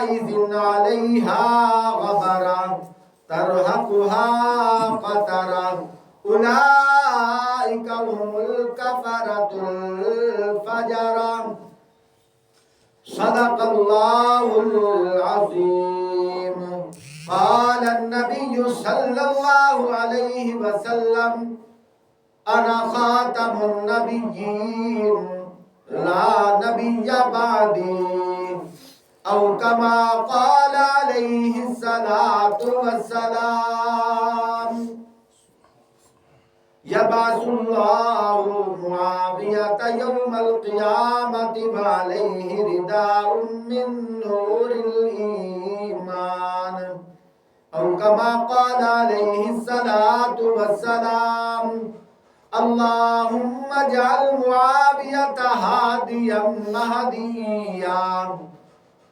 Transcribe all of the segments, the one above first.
يومئذ عليها غبرة ترهقها قترة أولئك هم الكفرة الفجرة صدق الله العظيم. قال النبي صلى الله عليه وسلم أنا خاتم النبيين لا نبي بعدي أو كما قال عليه الصلاة والسلام. يبعث الله معاوية يوم القيامة وعليه رداء من نور الإيمان أو كما قال عليه الصلاة والسلام. اللهم اجعل معاوية هاديا مهديا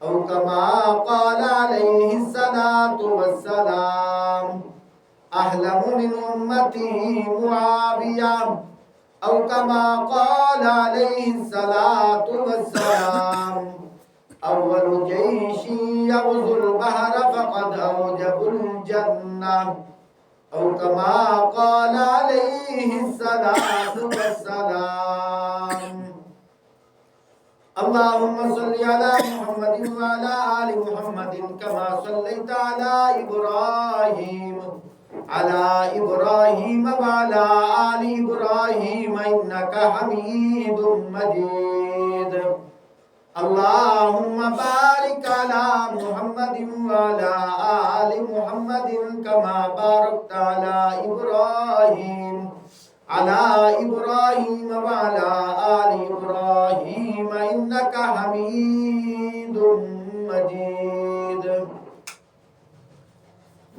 أو كما قال عليه الصلاة والسلام. أحلم من أمتي معاوية أو كما قال عليه الصلاة والسلام. أول جيش يغزو البحر فقد أوجبوا الجنة أو كما قال عليه الصلاة والسلام. اللهم صل على محمد وعلى آل محمد كما صليت على إبراهيم وعلى آل إبراهيم إنك حميد مجيد. اللهم بارك على محمد وعلى آل محمد كما باركت على إبراهيم وعلى آل إبراهيم إنك حميد مجيد.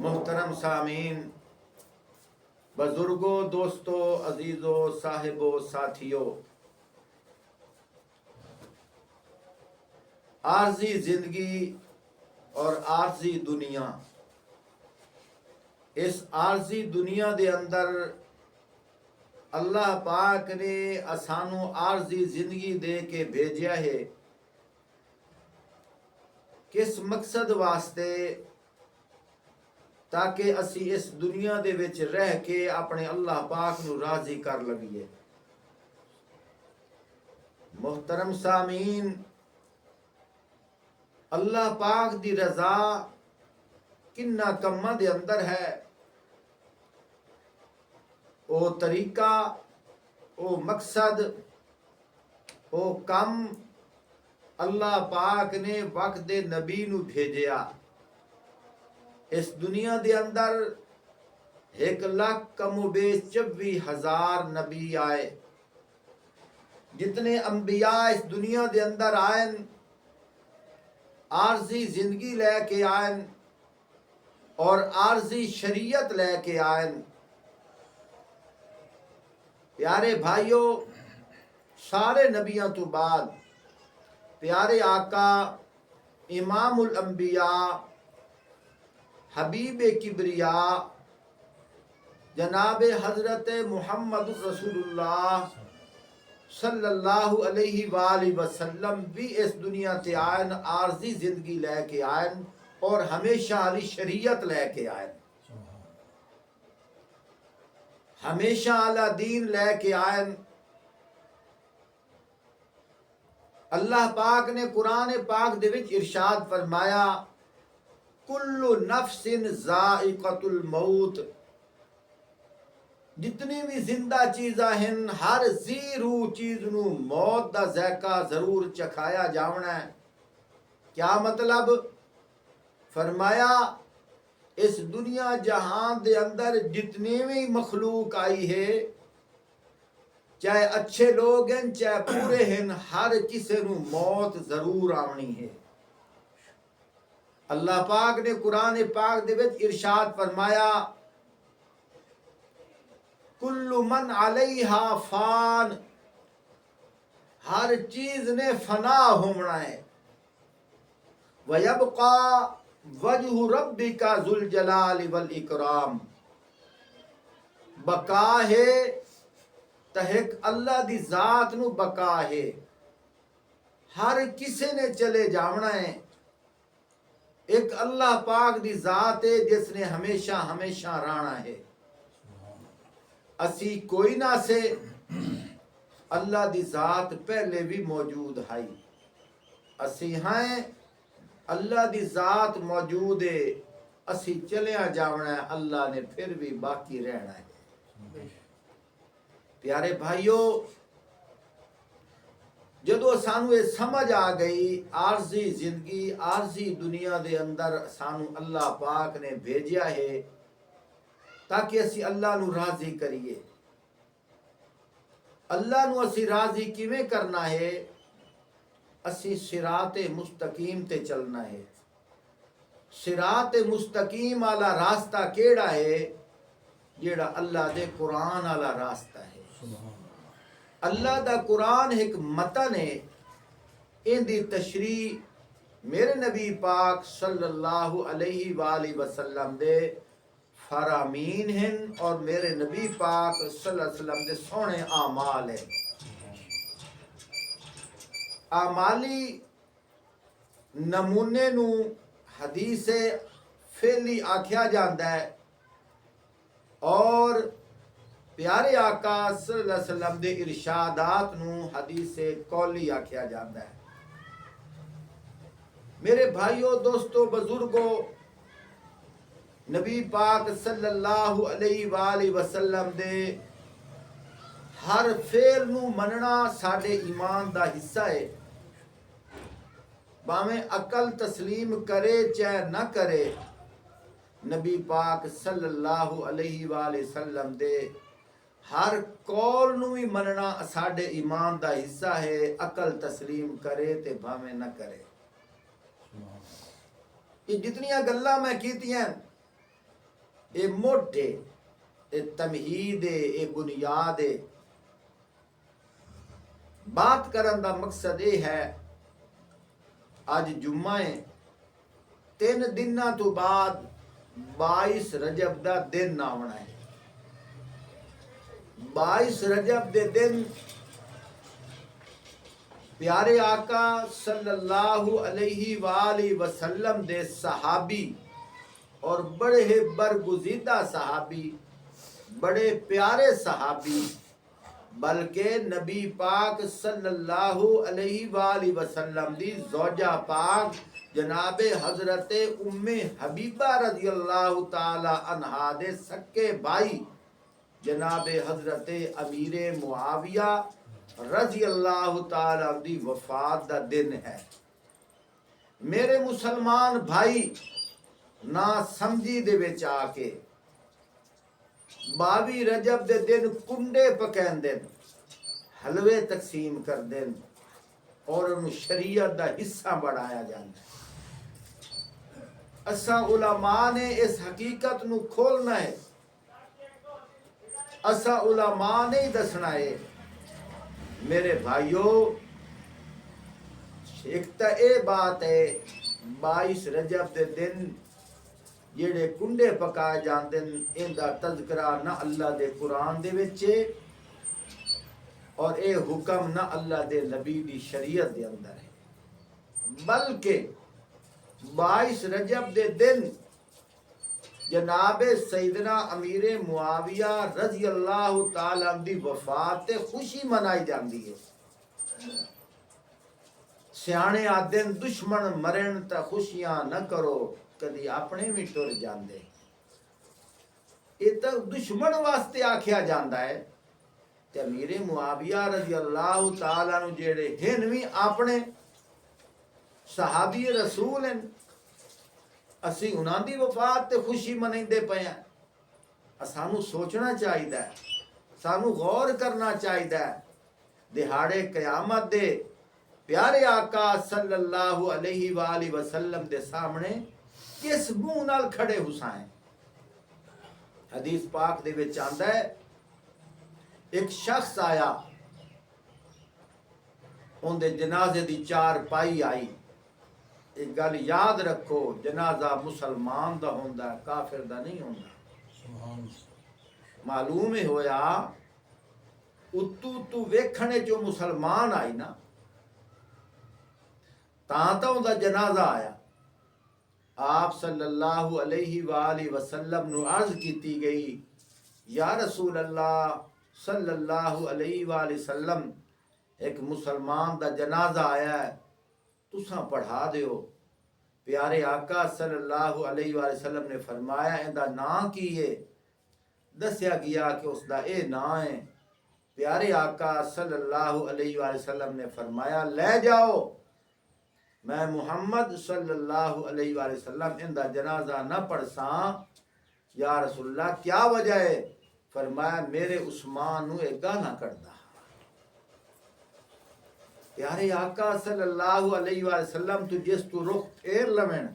محترم سامعین، بزرگوں، دوستوں، عزیزوں، صاحبوں، ساتھیوں، عارضی زندگی اور عارضی دنیا، اس عارضی دنیا دے اندر اللہ پاک نے اسانو عارضی زندگی دے کے بھیجیا ہے کس مقصد واسطے؟ تاکہ اسی اس دنیا دے وچ رہ کے اپنے اللہ پاک نو راضی کر لگیے۔ محترم سامعین، اللہ پاک دی رضا کنہ کماں دے اندر ہے، او طریقہ، او مقصد، او کم اللہ پاک نے وقت دے نبی نو بھیجیا۔ اس دنیا دے اندر 1,24,000 نبی آئے۔ جتنے انبیاء اس دنیا دے اندر آئیں، عارضی زندگی لے کے آئیں اور عارضی شریعت لے کے آئیں۔ پیارے بھائیوں، سارے نبیوں تو بعد پیارے آقا امام الانبیاء حبیب کبریاء جناب حضرت محمد رسول اللہ صلی اللہ علیہ وآلہ وسلم بھی اس دنیا تے آئین، عارضی زندگی لے کے آئین اور ہمیشہ علی شریعت لے کے آئین، ہمیشہ اعلی دین لے کے آئین۔ اللہ پاک نے قرآن پاک دے وچ ارشاد فرمایا، کل نفس ذائقۃ الموت، جتنی بھی زندہ چیزاں ہیں ہر ذی روح چیز نو موت دا ذائقہ ضرور چکھایا جاونا ہے۔ کیا مطلب؟ فرمایا اس دنیا جہان دے اندر جتنی بھی مخلوق آئی ہے، چاہے اچھے لوگ ہیں چاہے پورے ہیں، ہر کسی نو موت ضرور آونی ہے۔ اللہ پاک نے قرآن پاک دے وچ ارشاد فرمایا، کل من علیہا فان، ہر چیز نے فنا ہونا ہے۔ وَيَبْقَى وَجْهُ رَبِّكَ ذُو الْجَلَالِ وَالْإِكْرَامِ، بقا ہے تحق اللہ دی ذات نو بقا ہے، ہر کسے نے چلے جاونا ہے، ایک اللہ پاک دی ذات ہے جس نے ہمیشہ ہمیشہ رہنا ہے. اسی کوئی نہ سے اللہ دی ذات پہلے بھی موجود ہے. اسی ہیں اللہ دی ذات موجود ہے. اسی چلیا جاونا ہے, اللہ نے پھر بھی باقی رہنا ہے. پیارے بھائیو, جدو سانو یہ سمجھ آ گئی عارضی زندگی عارضی دنیا دے اندر سانو اللہ پاک نے بھیجیا ہے تاکہ اسی اللہ نو راضی کریے. اللہ نو اسی راضی کیویں کرنا ہے؟ اسی صراط مستقیم تے چلنا ہے. صراط مستقیم والا راستہ کیڑا ہے؟ جیڑا اللہ دے قرآن والا راستہ ہے. اللہ دا قرآن ایک متن ہے. ان دی تشریح میرے نبی پاک صلی اللہ علیہ وآلہ وسلم دے فرامین ہیں اور میرے نبی پاک صلی اللہ علیہ وسلم دے سونے اعمال ہیں. اعمالی نمونے نو حدیث فعلی آکھیا جاندا ہے اور پیارے آقا صلی اللہ علیہ وسلم دے ارشادات نو حدیث قولی آکھیا جاندا ہے. میرے بھائیو دوستو بزرگو, نبی پاک صلی اللہ علیہ وآلہ وسلم دے ہر فعل نو مننا ساڈے ایمان دا حصہ ہے. باویں عقل تسلیم کرے چاہے نہ کرے, نبی پاک صلی اللہ علیہ وآلہ وسلم دے ہر قول نو ہی مننا ساڈے ایمان دا حصہ ہے. عقل تسلیم کرے تے بھاویں نہ کرے. یہ جتنیاں گلاں میں کیتیاں اے موٹے, اے تمہید ہے, اے بنیاد ہے. بات کرن دا مقصد یہ ہے, آج جمعہ ہے, 3 دنوں تو بعد 22 رجب دا دن آونا ہے. 22 رجب دے دن پیارے آقا صلی اللہ علیہ وآلہ وسلم دے صحابی اور بڑے برگزیدہ صحابی, بڑے پیارے صحابی, بلکہ نبی پاک صلی اللہ علیہ وآلہ وسلم دی زوجہ پاک جناب حضرت ام حبیبہ رضی اللہ تعالی عنہا دے سکے بھائی جناب حضرت امیر معاویہ رضی اللہ تعالی دی وفات دا دن ہے. میرے مسلمان بھائی نہ سمجھی دے وچ آ کے 22 رجب دے دن کنڈے پکین دن, حلوے تقسیم کر دن اور انہوں شریعت دا حصہ بڑھایا جاندہ ہے. اساں علماء نے اس حقیقت نو کھولنا ہے. اساں علماء نے ہی دسنا ہے. میرے بھائیو, ایک تا اے بات ہے 22 رجب دے دن جیڑے کنڈے پکائے جاندے ان دا تذکرہ نہ اللہ دے قرآن دے وچے اور اے حکم نہ اللہ دے نبی دی شریعت دے اندر ہے, بلکہ 22 رجب دے دن جناب سیدنا امیر معاویہ رضی اللہ تعالیٰ دی وفات تے خوشی منائی جاندی ہے. سیانے آدن دشمن مرن تا خوشیاں نہ کرو, کدی اپنے بھی ٹر جاندے. یہ تو دشمن واسطے آکھیا جاندا ہے. تے امیر معاویہ رضی اللہ تعالیٰ نو جیڑے ہن بھی اپنے صحابی رسول ہیں, اسی انہاں دی وفات تے خوشی منیندے پئے ہیں. سانو سوچنا چاہیے, سانو غور کرنا چاہیے. دہاڑے قیامت دے پیارے آقا صلی اللہ علیہ وآلہ وسلم دے سامنے کس منہ نال کھڑے حسائیں. حدیث پاک دے وچ آندا ہے ایک شخص آیا, ان دے جنازے دی 4 پائی آئی. ایک گل یاد رکھو, جنازہ مسلمان دا ہوندا, کافر دا نہیں ہوندا. معلوم ہی ہویا اتو ویکھنے جو مسلمان آئی نا, تاں تا ان دا جنازہ آیا. آپ صلی اللہ علیہ وآلہ وسلم نو عرض کیتی گئی یا رسول اللہ صلی اللہ علیہ وآلہ وسلم ایک مسلمان دا جنازہ آیا ہے تساں پڑھا دیو۔ پیارے آقا صلی اللہ علیہ وآلہ وسلم نے فرمایا اندہ نام کی ہے؟ دسیا گیا کہ اس دا اے نام ہے۔ پیارے آقا صلی اللہ علیہ وآلہ وسلم نے فرمایا لے جاؤ، میں محمد صلی اللہ علیہ وآلہ وسلم اندہ جنازہ نہ پڑھساں۔ یا رسول اللہ کیا وجہ ہے؟ فرمایا میرے عثمان نو ایک گانا کردا۔ پیارے آقا صلی اللہ علیہ وآلہ وسلم تو جس تو رخ پھیر لمن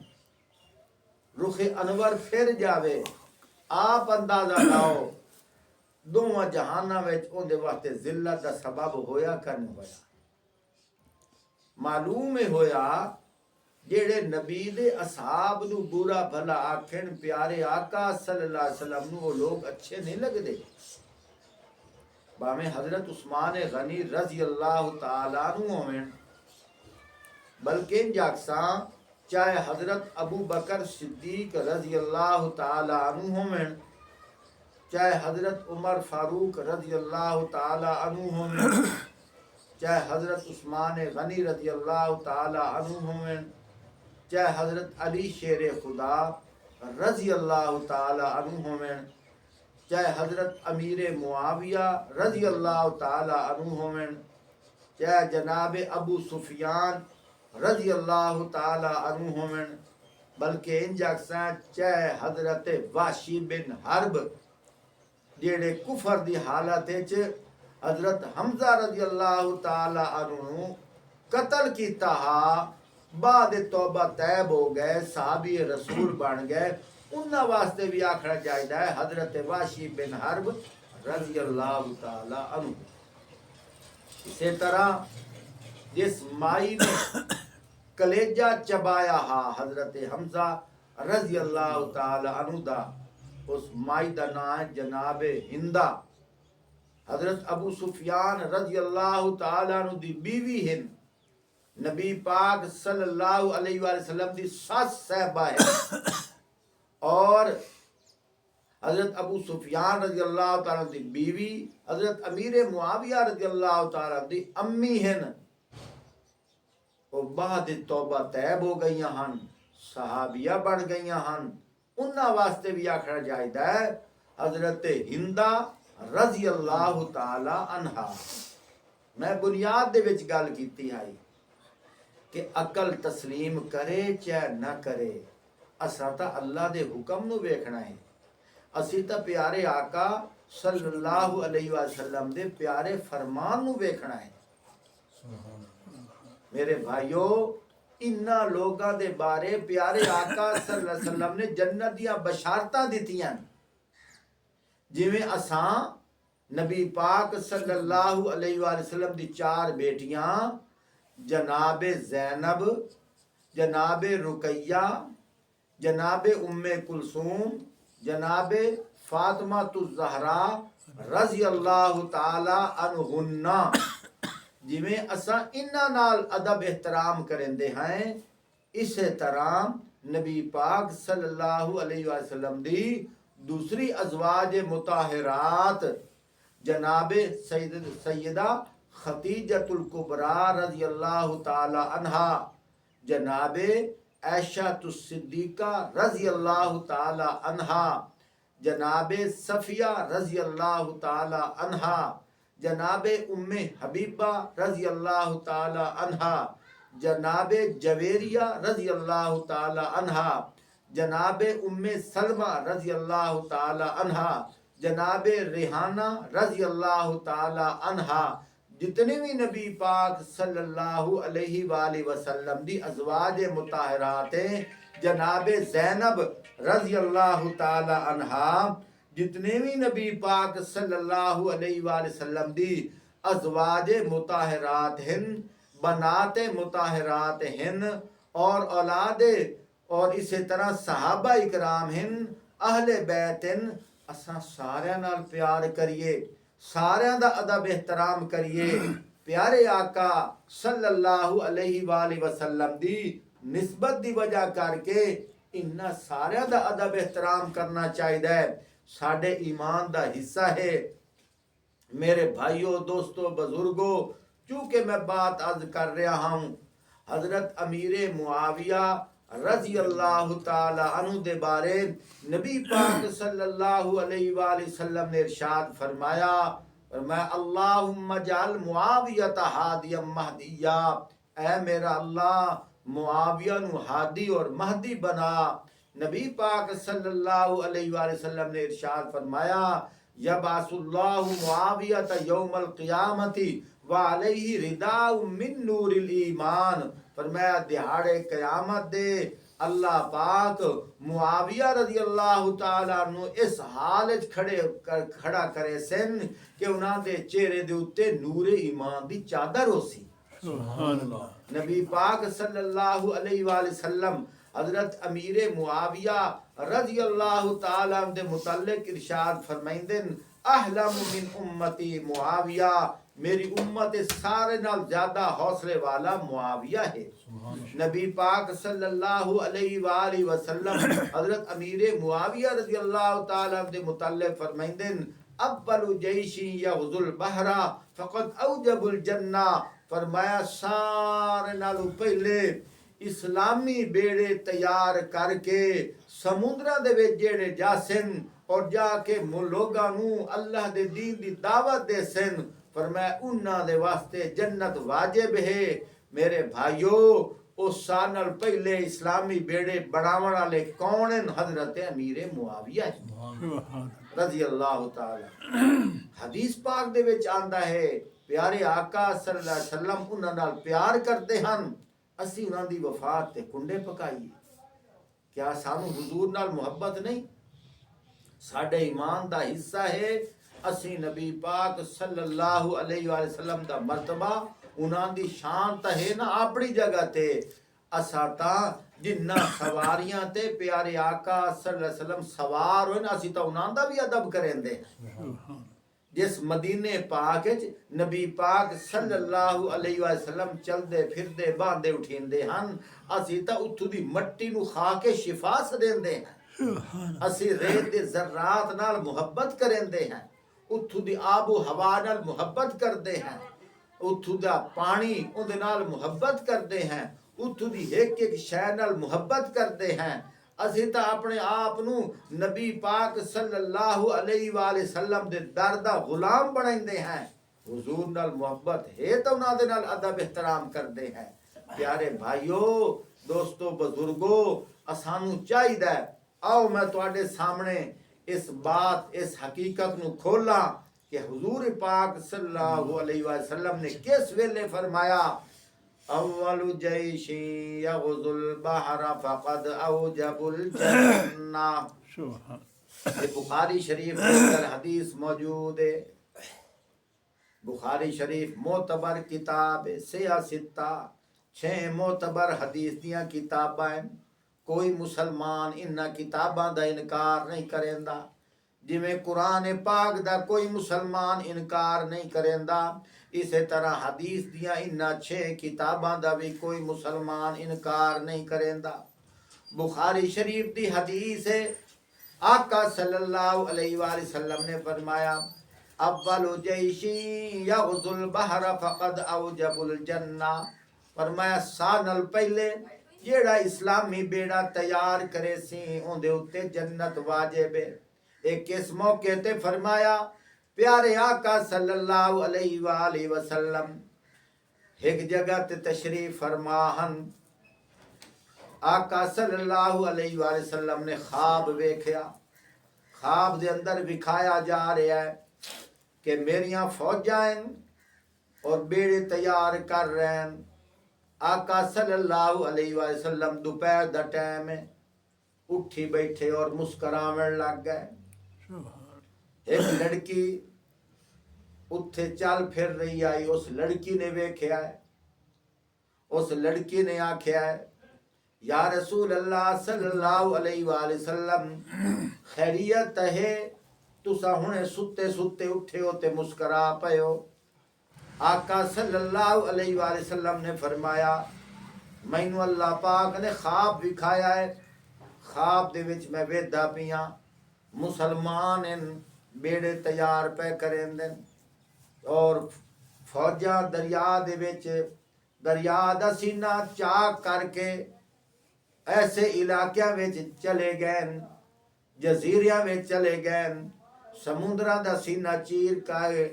رخ انور پھر جاوے، آپ اندازہ لاؤ دونوں جہانہ وچ اون دے واسطے ذلت دا سبب ہویا کہ نہیں ہویا؟ معلوم ہویا جیڑے نبی دے اصحاب نو برا بھلا آکھن پیارے آقا صلی اللہ علیہ وسلم نو وہ لوگ اچھے نہیں لگ دے۔ باویں حضرت عثمان غنی رضی اللہ تعالیٰ عنہ ہوئن بلکہ جاکساں چاہے حضرت ابو بکر صدیق رضی اللہ تعالیٰ عنہ ہوئن چاہے حضرت عمر فاروق رضی اللہ تعالیٰ عنہ ہوئن چاہے حضرت عثمان غنی رضی اللہ تعالیٰ عنہ ہوئن چاہے حضرت علی شیر خدا رضی اللہ تعالیٰ عنہ ہوئن چاہے حضرت امیر معاویہ رضی اللہ تعالیٰ عنہ ہوئن چاہے جناب ابو سفیان رضی اللہ تعالیٰ عنہ ہوئن بلکہ ان جاکساں چاہے حضرت واشی بن حرب جیڑے کفر دی حالت حضرت حمزہ رضی اللہ تعالیٰ عنہ قتل کیتا ہا، بعد توبہ طیب ہو گئے، صحابی رسول بن گئے، انہاں واسطے بھی آکھنا چاہیے ہے حضرت واشی بن حرب رضی اللہ تعالی عنہ۔ اسی طرح جس مائی نے کلیجہ چبایا ہا حضرت حمزہ رضی اللہ تعالی عنہ دا، اس مائی دا نام ہے جناب ہندہ۔ حضرت ابو سفیان رضی اللہ تعالی عنہ دی بیوی ہن، نبی پاک صلی اللہ علیہ وآلہ وسلم دی ساس صاحبہ ہے، اور حضرت ابو سفیان رضی اللہ تعالیٰ دی بیوی حضرت امیر معاویہ رضی اللہ تعالیٰ دی امی ہیں، وہ بعد توبہ طیب ہو گئی ہن، صحابیہ بن گئی ہن، انہاں واسطے بھی آکھنا چاہیے ہے حضرت ہندہ رضی اللہ تعالی عنہا۔ میں بنیاد دے وچ گل کیتی ہے کہ عقل تسلیم کرے چاہے نہ کرے، اساں تا اللہ دے حکم نو ویکھنا ہے، اسی تا پیارے آقا صلی اللہ علیہ وسلم دے پیارے فرمان نو ویکھنا ہے۔ میرے بھائیو انہاں لوگاں دے بارے پیارے آقا صلی اللہ علیہ وسلم نے جنت دیاں بشارتاں دتیاں، جویں اساں نبی پاک صلی اللہ علیہ وآلہ وسلم دی 4 بیٹیاں جناب زینب، جناب رقیہ، جناب ام کلثوم، جناب فاطمہ الزہرا رضی اللہ تعالی عنہن، جویں اساں انہاں نال ادب احترام کرندے ہیں، اسی طرح نبی پاک صلی اللہ علیہ وسلم دی دوسری ازواج مطہرات جناب سیدہ خدیجۃ الکبریٰ رضی اللہ تعالی عنہا، جناب عائشہ الصدیقہ رضی اللہ تعالی عنہا، جناب صفیہ رضی اللہ تعالی عنہا، جناب ام حبیبہ رضی اللہ تعالی عنہا، جناب جویریہ رضی اللہ تعالی عنہا، جناب ام سلمہ رضی اللہ تعالی عنہا، جناب ریحانہ رضی اللہ تعالی عنہا، جتنے بھی نبی پاک صلی اللہ علیہ وآلہ وسلم دی ازواج مطہرات ہیں، جناب زینب رضی اللہ تعالی عنہا، جتنے بھی نبی پاک صلی اللہ علیہ وآلہ وسلم دی ازواج مطہرات ہیں، بنات مطہرات ہیں، اور اولاد اور اسی طرح صحابہ اکرام ہیں، اہل بیت ہیں، اساں سارے نال پیار کریے، سارے دا ادب احترام کریے، پیارے آقا صلی اللہ علیہ وآلہ وسلم دی نسبت دی وجہ کر کے انہاں سارے دا ادب احترام کرنا چاہیے، ساڈے ایمان دا حصہ ہے۔ میرے بھائیوں، دوستوں، بزرگوں، چونکہ میں بات عرض کر رہا ہوں حضرت امیر معاویہ رضی اللہ تعالی عنہ دے بارے نبی پاک صلی اللہ علیہ وآلہ وسلم نے ارشاد فرمایا اللہم اجعل معاویہ ہادیا مہدیا، اے میرا اللہ معاویہ نو ہادی اور مہدی بنا۔ نبی پاک صلی اللہ علیہ وآلہ وسلم نے ارشاد فرمایا یبعث اللہ معاویہ یوم القیامت وعلیہ رداء من نور الایمان، فرمایا دہاڑے قیامت دے اللہ پاک معاویہ رضی اللہ تعالیٰ عنہ اس حالت کھڑا کرے سن کہ انہاں دے چہرے دے اتے نور ایمان دی چادر ہو سی۔ سبحان اللہ۔ نبی پاک صلی اللہ علیہ وآلہ وسلم حضرت امیر معاویہ رضی اللہ تعالیٰ عنہ دے متعلق ارشاد فرمائندن احلم من امتی معاویہ، میری امت سارے نال زیادہ حوصلے والا معاویہ ہے۔ نبی پاک صلی اللہ علیہ وآلہ وسلم حضرت امیر معاویہ رضی اللہ تعالیٰ عنہ دے متعلق فرمائندن اول جیشی یغزو البحر فقد اوجب الجنہ، فرمایا سارے نالوں پہلے اسلامی بیڑے تیار کر کے سمندرہ دے وچ جڑے جاسن اور جا کے لوگاں نو اللہ دے دین دی دعوت دے سن، فرمایا انہاں دے واسطے جنت واجب ہے۔ میرے بھائیو، اس سال پہلے اسلامی بیڑے بناون والے کون ہیں؟ حضرت امیر معاویہ رضی اللہ تعالی۔ حدیث پاک دے وچ آندا ہے پیارے آقا صلی اللہ علیہ وسلم انہاں نال پیار کرتے ہن، اسی انہاں دی وفات تے کنڈے پکائیے۔ کیا سانو حضور نال محبت نہیں؟ ساڈے ایمان دا حصہ ہے اسی نبی پاک صلی اللہ علیہ وآلہ وسلم دا مرتبہ انہاں دی شان تا ہے نا اپنی جگہ تے، اساں تا جنہ سواریاں تے پیارے آقا صلی اللہ علیہ وسلم سوار ہوئے نا اسی تا انہاں دا بھی ادب کریں دے۔ جس مدینے پاک نبی پاک صلی اللہ علیہ وآلہ وسلم چل دے پھر دے باندے اٹھین دے ہن، اسی تا اتھو دی مٹی نو کھا کے شفا سدین دے ہیں، اسی ریت دے ذرات نال محبت کریں دے ہیں، اتھو دی آب و ہوا نال محبت کر دے ہیں، اتھو دا پانی ان دے نال محبت کر دے ہیں، اتھو دی ایک ایک شے نال محبت کر دے ہیں۔ اسی تا اپنے آپ نو نبی پاک صلی اللہ علیہ وآلہ وسلم دے در دا غلام بنائندے ہیں۔ حضور نال محبت ہے تو انہاں دے نال ادب احترام کر دے ہیں۔ پیارے بھائیو، دوستو، بزرگو، اسانو چاہیے آؤ میں تواڈے سامنے اس بات اس حقیقت نو کھولا کہ حضور پاک صلی اللہ علیہ وآلہ وسلم نے کس ویلے فرمایا اول جیش یغزو البحر فقد اوجب الجنہ۔ یہ بخاری شریف کے اندر حدیث موجود ہے۔ بخاری شریف معتبر کتاب ہے، سیاہ ستہ 6 معتبر حدیث دیاں کتاباں ہیں۔ کوئی مسلمان انہاں کتاباں دا انکار نہیں کریندا، جویں قرآن پاک دا کوئی مسلمان انکار نہیں کریندا، اسی طرح حدیث دیاں انہاں 6 کتاباں دا بھی کوئی مسلمان انکار نہیں کریندا۔ بخاری شریف دی حدیث ہے، آقا صلی اللہ علیہ وآلہ وسلم نے فرمایا اول جیشی یغزو البحر فقد اوجب الجنہ، فرمایا سانل پہلے جیڑا اسلامی بیڑا تیار کرے سی اون دے اتے جنت واجب ہے۔ ایک اس موقع تے فرمایا پیارے آقا صلی اللہ علیہ وآلہ وسلم ایک جگہ تے تشریف فرماہن، آقا صلی اللہ علیہ وآلہ وسلم نے خواب ویکھیا، خواب دے اندر وکھایا جا رہا ہے کہ میریاں فوجاں ہیں اور بیڑے تیار کر رہے ہیں۔ آقا صلی اللہ علیہ وآلہ وسلم دوپہر دا ٹائم ہے، اٹھی بیٹھے اور مسکراون لگ گئے۔ ایک لڑکی اتھے چل پھر رہی آئی، اس لڑکی نے ویکھیا ہے، اس لڑکی نے آکھیا ہے یا رسول اللہ صلی اللہ علیہ وآلہ وسلم خیریت ہے، تسا ہنے ستے ستے اٹھے ہو تے مسکرا پئے ہو۔ آقا صلی اللہ علیہ وآلہ وسلم نے فرمایا مینوں اللہ پاک نے خواب دکھایا ہے، خواب دے وچ میں ویدا پیاں مسلمان ان بیڑے تیار پہ کریں دن اور فوجاں دریا دے وچ دریا دا سینہ چاک کر کے ایسے علاقیاں وچ چلے گئے جزیریاں وچ چلے گئے سمندراں دا سینہ چیر کے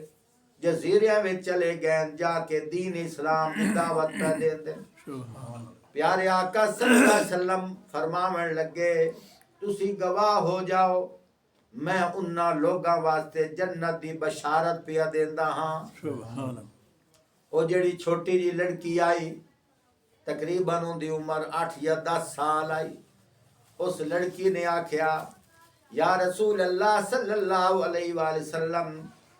جزیریاں وچ چلے گئے جا کے دین اسلام دی دعوت پہ دے دیں پیارے آقا صلی اللہ علیہ وسلم فرماون لگے تسی گواہ ہو جاؤ میں انہاں لوگاں واسطے جنت دی بشارت پیا دیندا ہاں سبحان اللہ وہ جڑی چھوٹی جی لڑکی آئی تقریباً ان دی عمر 8 یا 10 سال آئی اس لڑکی نے آکھیا یا رسول اللہ صلی اللہ علیہ وآلہ وسلم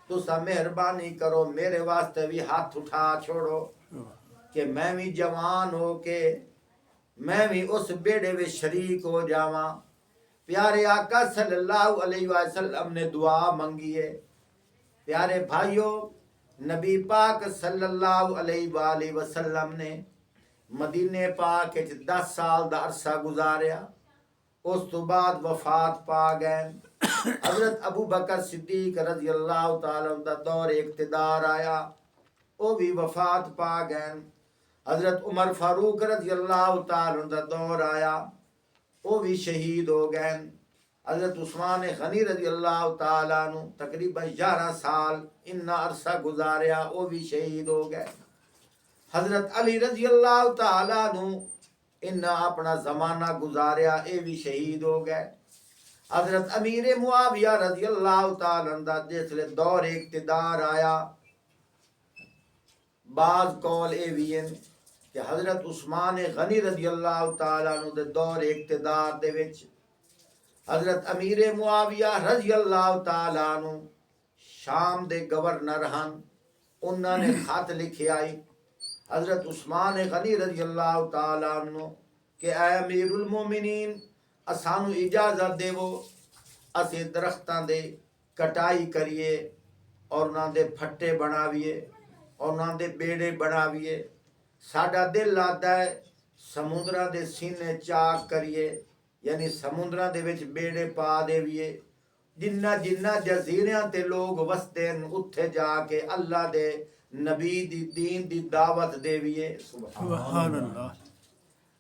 تسا مہربانی کرو میرے واسطے بھی ہاتھ اٹھا چھوڑو کہ میں بھی جوان ہو کے میں بھی اس بیڑے میں شریک ہو جاواں پیارے آقا صلی اللہ علیہ وسلم نے دعا منگی ہے پیارے بھائیوں نبی پاک صلی اللہ علیہ وآلہ وسلم نے مدینے پاک 10 سال دا عرصہ گزاریا اس تو بعد وفات پا گئے حضرت ابو بکر صدیق رضی اللہ تعالیٰ عنہ دا دور اقتدار آیا وہ بھی وفات پا گئے حضرت عمر فاروق رضی اللہ تعالیٰ عنہ دا دور آیا وہ بھی شہید ہو گئے حضرت عثمان غنی رضی اللہ تعالیٰ عنہ تقریباً 11 سال انہا عرصہ گزاریا وہ بھی شہید ہو گئے حضرت علی رضی اللہ تعالیٰ عنہ انہا اپنا زمانہ گزاریا اے بھی شہید ہو گئے حضرت امیر معاویہ رضی اللہ تعالیٰ عنہ جس لئے دور اقتدار آیا بعض قول اے بھی ہیں کہ حضرت عثمان غنی رضی اللہ تعالیٰ عنہ دے دور اقتدار دے وچ حضرت امیر معاویہ رضی اللہ تعالیٰ عنہ شام دے گورنر ہن انہوں نے خط لکھے آئی حضرت عثمان غنی رضی اللہ تعالیٰ عنہ کہ اے امیر المومنین اسانو اجازت دے وہ اسے درختاں دے کٹائی کریے اور انہاں دے پھٹے بناویے اور انہاں دے بیڑے بناویے ساڈا دل آتا ہے سمندراں دے سینے چاک کریے یعنی سمندراں دے وچ بیڑے پا دیویے جنہ جنہ جزیریاں تے لوگ وستے ہیں اتھے جا کے اللہ دے نبی دی دین دی دعوت دیویے سبحان اللہ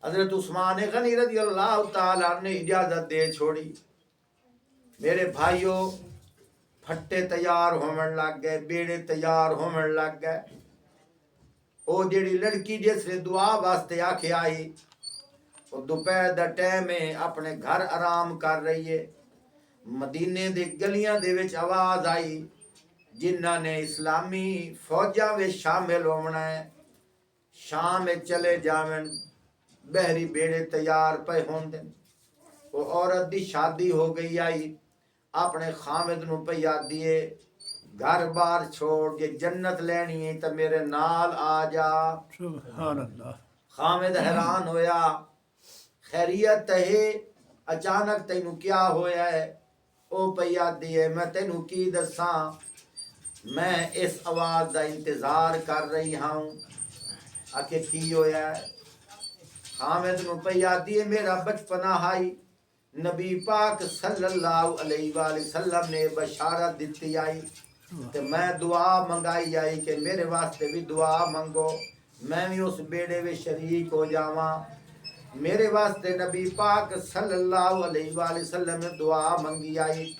حضرت عثمان غنی رضی اللہ تعالیٰ نے اجازت دے چھوڑی میرے بھائیوں پھٹے تیار ہومن لگ گئے بیڑے تیار ہومن لگ گئے او جڑی لڑکی جس نے دعا واسطے آکھے آئی وہ دوپہر دا ٹائم ہے اپنے گھر آرام کر رہی ہے مدینے دے گلیاں دے وچ آواز آئی جنہاں نے اسلامی فوجاں وچ شامل ہونا ہے شام میں چلے جاون بحری بیڑے تیار پہ ہوندے وہ عورت دی شادی ہو گئی آئی اپنے خامد نو پیا دیے گھر بار چھوڑ کے جنت لینی ہے تو میرے نال آ جا سبحان اللہ خامد حیران ہویا خیریت ہے اچانک تینو کیا ہویا ہے او پیا دیے میں تینو کی دساں میں اس آواز دا انتظار کر رہی ہوں آکے کی ہویا ہے حامد نو پیا دیے میرا بچپنا ہائی نبی پاک صلی اللہ علیہ وآلہ وسلم نے بشارت دیتی آئی کہ میں دعا منگائی آئی کہ میرے واسطے بھی دعا منگو میں بھی اس بیڑے میں شریک ہو جاواں میرے واسطے نبی پاک صلی اللہ علیہ وآلہ وسلم نے دعا منگی آئی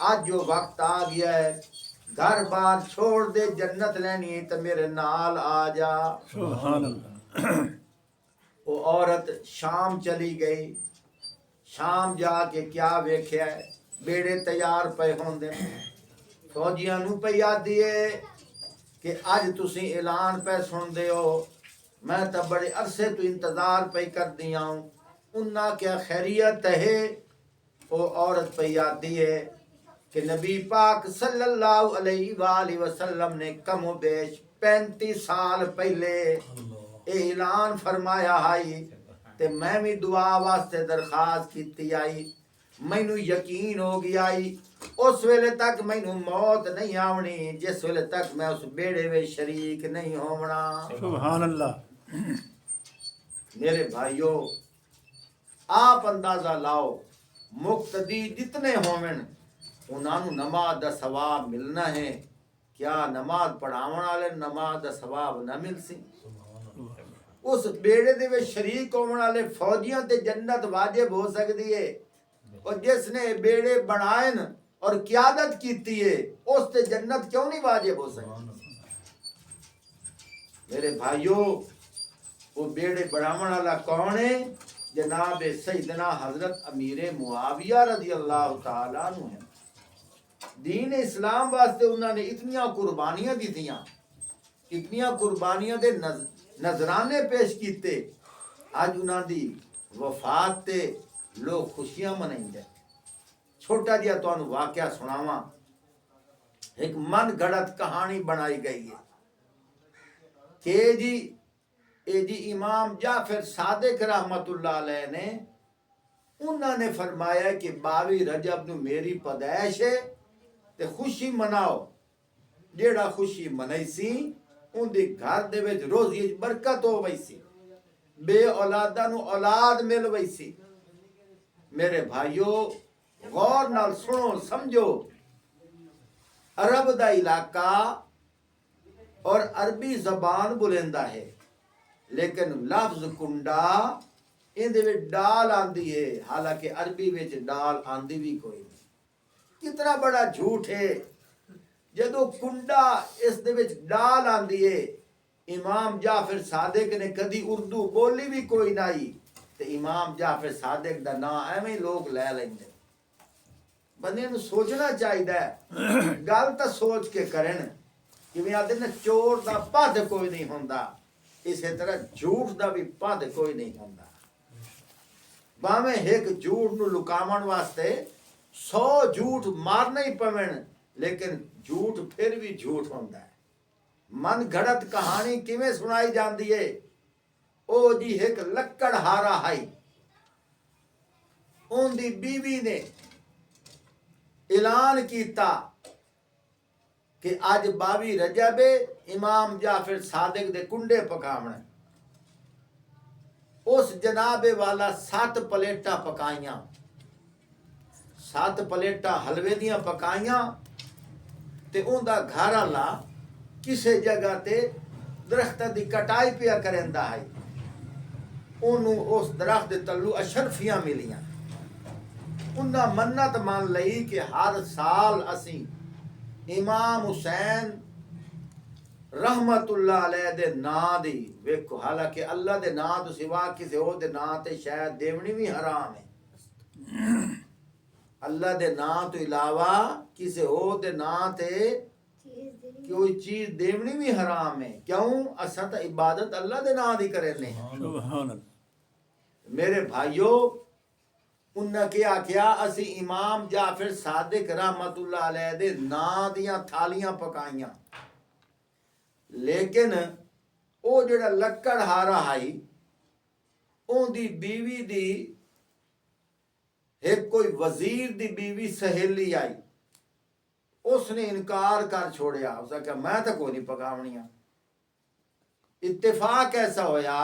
آج جو وقت آ گیا ہے گھر بار چھوڑ دے جنت لینی تو میرے نال آ جا سبحان اللہ وہ عورت شام چلی گئی شام جا کے کیا ویکھیا ہے بیڑے تیار پہ ہوندے فوجیاں نو پہ یاد دیے کہ اج تسی اعلان پہ سن دے ہو میں تو بڑے عرصے تو انتظار پہ کر دیا ہوں انہاں کیا خیریت ہے وہ عورت پہ یاد دیے کہ نبی پاک صلی اللہ علیہ وآلہ وسلم نے کم و بیش 35 سال پہلے اعلان فرمایا آئی تے میں بھی دعا واسطے درخواست کیتی آئی مینو یقین ہو گیا آئی اس ویلے تک مینو موت نہیں آونی جس ویلے تک میں اس بیڑے میں شریک نہیں ہونا سبحان اللہ میرے بھائیوں آپ اندازہ لاؤ مقتدی جتنے ہومن انہاں نوں نماز دا ثواب ملنا ہے، کیا نماز پڑھاون والے نماز دا ثواب نہ مل سی؟ اس بیڑے دے وچ شریک ہون والے فوجیاں تے جنت واجب ہو سکتی ہے، اور جس نے بیڑے بنائن اور قیادت کیتی ہے اس تے جنت کیوں نہیں واجب ہو سکتی؟ میرے بھائیوں، وہ بیڑے بناون والا کون ہے؟ جناب سیدنا حضرت امیر معاویہ رضی اللہ تعالیٰ عنہ ہے۔ دین اسلام واسطے انہوں نے اتنیاں قربانیاں دیتیاں، اتنیاں قربانیاں دے نذرانے پیش کیتے، آج انہوں دی وفات تے لوگ خوشیاں منائیں دے۔ چھوٹا جیا تو انہوں واقعہ سناواں، ایک من گھڑت کہانی بنائی گئی ہے کہ جی امام جعفر صادق رحمت اللہ علیہ نے انہوں نے فرمایا کہ 22 رجب نو میری پیدائش ہے تے خوشی مناؤ۔ جیڑا خوشی منائی سی ان دی گھر دے وچ روزی وچ برکت ہو وئی سی، بے اولاداں نو اولاد مل وئی سی۔ میرے بھائیو غور نال سنو سمجھو، عرب دا علاقہ اور عربی زبان بولیندا ہے، لیکن لفظ کنڈا ان دے وچ ڈال آندی ہے، حالانکہ عربی وچ ڈال آندی بھی کوئی نہیں۔ کتنا بڑا جھوٹ ہے جدو کنڈا اس دے وچ ڈال آندی ہے۔ امام جعفر صادق نے کدی اردو بولی بھی کوئی نہیں، تے امام جعفر صادق دا نام ایویں لوگ لے لیندے۔ بندے نوں سوچنا چاہیے، گل تا سوچ کے کرن، جویں آدھے نا چور دا پد کوئی نہیں ہوندا، اسی طرح جھوٹ دا بھی پد کوئی نہیں ہوندا۔ باویں ایک جھوٹ نو لکاون واسطے 100 جھوٹ مارنا ہی پون، لیکن جھوٹ پھر بھی جھوٹ ہوندا ہے۔ من گھڑت کہانی کیویں سنائی جاندی ہے؟ او جی ایک لکڑ ہارا ہائی، اون دی بیوی نے اعلان کیتا کہ اج 22 رجب امام جعفر صادق دے کنڈے پکاونے۔ اس جناب والا 7 پلیٹاں پکائیاں، 7 پلیٹاں حلوے دیاں پکائیاں، تے اون دا گھر والا کسے جگہ تے درخت دی کٹائی پیا کریندا ہے، انہوں اس درخت دے تلو اشرفیاں ملیاں۔ انہاں منت مان لئی کہ ہر سال اسی امام حسین رحمت اللہ علیہ دے نا دی، ویکھو حالانکہ اللہ دے نا تو سوا کسی اور دے نا تے شاید دیونی بھی حرام ہے۔ اللہ دے نا تو علاوہ کسی اور دے نا تے کوئی چیز دیونی بھی حرام ہے۔ کیوں؟ اساں تا عبادت اللہ دے نا دی کرنے ہیں۔ سبحان اللہ۔ میرے بھائیو، انہاں کیا کیا اسی امام جعفر صادق رحمت اللہ علیہ دے نا دیاں تھالیاں پکائیاں، لیکن او جڑا لکڑ ہارا ہائی اون دی بیوی دی ایک کوئی وزیر دی بیوی سہیلی آئی، اس نے انکار کر چھوڑیا، اس نے کہا میں تو کوئی نہیں پکاونیاں۔ اتفاق ایسا ہویا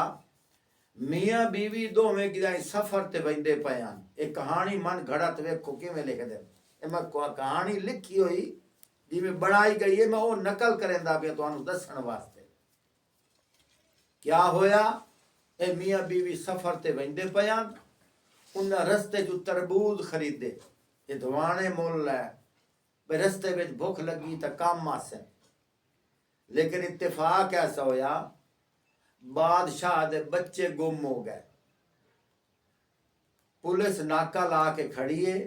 میاں بیوی دوویں کدائیں سفر تے ویندے پیاں۔ ایک کہانی من گھڑت ویکھو کیویں لکھ دے، میں کہانی لکھی ہوئی جی میں بنائی گئی ہے، میں وہ نقل کریندا پیا تانوں دسن واسطے۔ کیا ہویا؟ اے میاں بیوی سفر تے ویندے پیاں، انہاں رستے جو تربوز خریدے، یہ دوانے مول لے، بے رستے وچ بھوک لگی تا کام آسے۔ لیکن اتفاق ایسا ہویا بادشاہ دے بچے گم ہو گئے، پولیس ناکہ لا کے کھڑی ہے،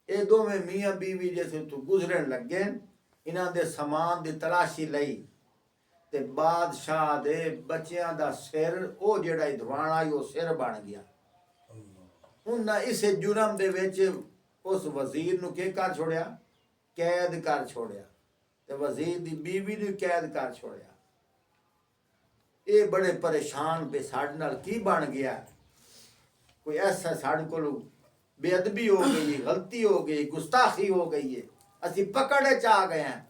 اے دو میں میاں بیوی جیسے تو گزرن لگے، انہاں دے سامان دی تلاشی لئی، تے بادشاہ دے بچیاں دا سر او جڑا دھوان آئی وہ سر بن گیا۔ انہاں اس جرم دے وچ اس وزیر نو کے کر چھوڑیا؟ قید کر چھوڑیا، تے وزیر دی بیوی نو قید کر چھوڑیا۔ اے بڑے پریشان پہ ساڈے نال کی بن گیا؟ کوئی ایسا ساڈے کولو بے ادبی ہو گئی، غلطی ہو گئی، گستاخی ہو گئی ہے، اسی پکڑے چاہ گئے ہیں۔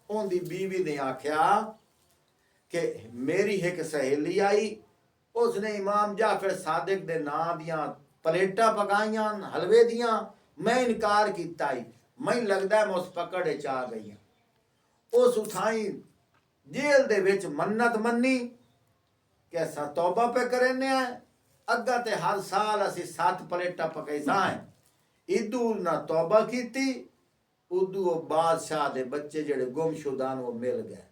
اون دی بیوی نے آکھیا کہ میری ایک سہیلی آئی، اس نے امام جعفر صادق دے نا دیاں پلیٹاں پکائیاں حلوے دیاں، میں انکار کیتا ہی، میں لگدا ہے میں اس پکڑے چ آ گئی ہوں۔ اس اٹھائی جیل دے وچ منت منی کہ اساں توبہ پہ کرنے ہیں، اگا تے ہر سال اسی 7 پلیٹاں پکائی سائیں، ادو نہ توبہ کیتی، ادو وہ بادشاہ دے بچے جڑے گم شدان وہ مل گئے۔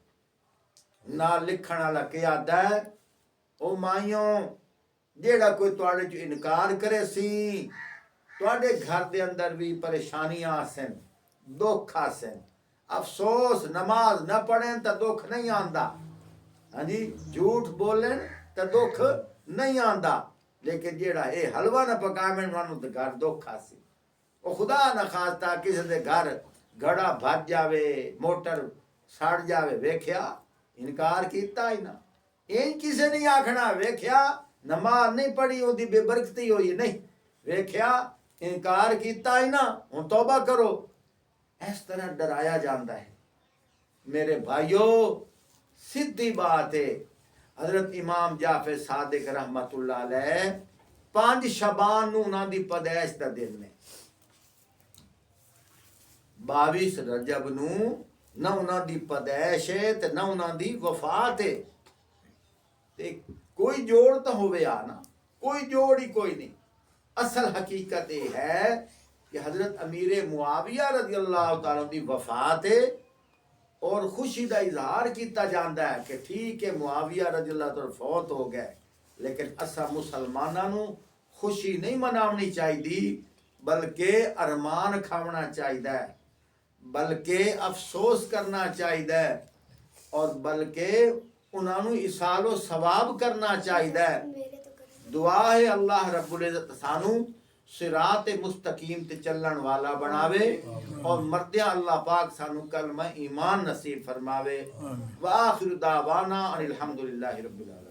نہ لکھن والا کیا ہے او مائیوں جیڑا کوئی تواڈے جو انکار کرے سی، تواڈے گھر دے اندر بھی پریشانیاں آسن، دکھ آسن، افسوس نماز نہ پڑھیں تا دکھ نہیں آندا، ہاں جی جھوٹ بولیں تا دکھ نہیں آندا، لیکن جیڑا اے حلوہ نہ پکاویں انہوں تے گھر دکھ آسی۔ او خدا نہ خواستہ کسی دے گھر گھڑا بھج جاوے، موٹر سڑ جاوے، ویکھیا انکار کیتا ہی نہ، این کسے نہیں آکھنا ویکھیا نماز نہیں پڑھی ہوں دی بے برکتی ہوئی نہیں، ویکھیا انکار کیتا ہی نہ، ہن توبہ کرو۔ اس طرح ڈرایا جاندہ ہے۔ میرے بھائیو سیدھی بات ہے، حضرت امام جعفر صادق رحمت اللہ علیہ 5 شعبان نو انہاں دی پیدائش دا دن نے، 22 رجب نو نہ انہاں دی پیدائش ہے تے نہ انہاں دی وفات ہے، تے کوئی جوڑ تو ہوئے آنا، کوئی جوڑ ہی کوئی نہیں۔ اصل حقیقت یہ ہے کہ حضرت امیر معاویہ رضی اللہ تعالیٰ دی وفات ہے اور خوشی دا اظہار کیتا جاندہ ہے کہ ٹھیک ہے معاویہ رضی اللہ تعالیٰ فوت ہو گئے، لیکن اسا مسلمانوں خوشی نہیں مناونی چاہیے، بلکہ ارمان کھاونا چاہیے، بلکہ افسوس کرنا چاہیے، اور بلکہ انہوں اصال و ثواب کرنا چاہیے۔ دعا ہے اللہ رب العزت سانو صراط مستقیم تے چلن والا بناوے، اور مردیاں اللہ پاک سانو کلمہ ایمان نصیب فرماوے۔ وآخر دعوانا ان الحمدللہ رب العالمین۔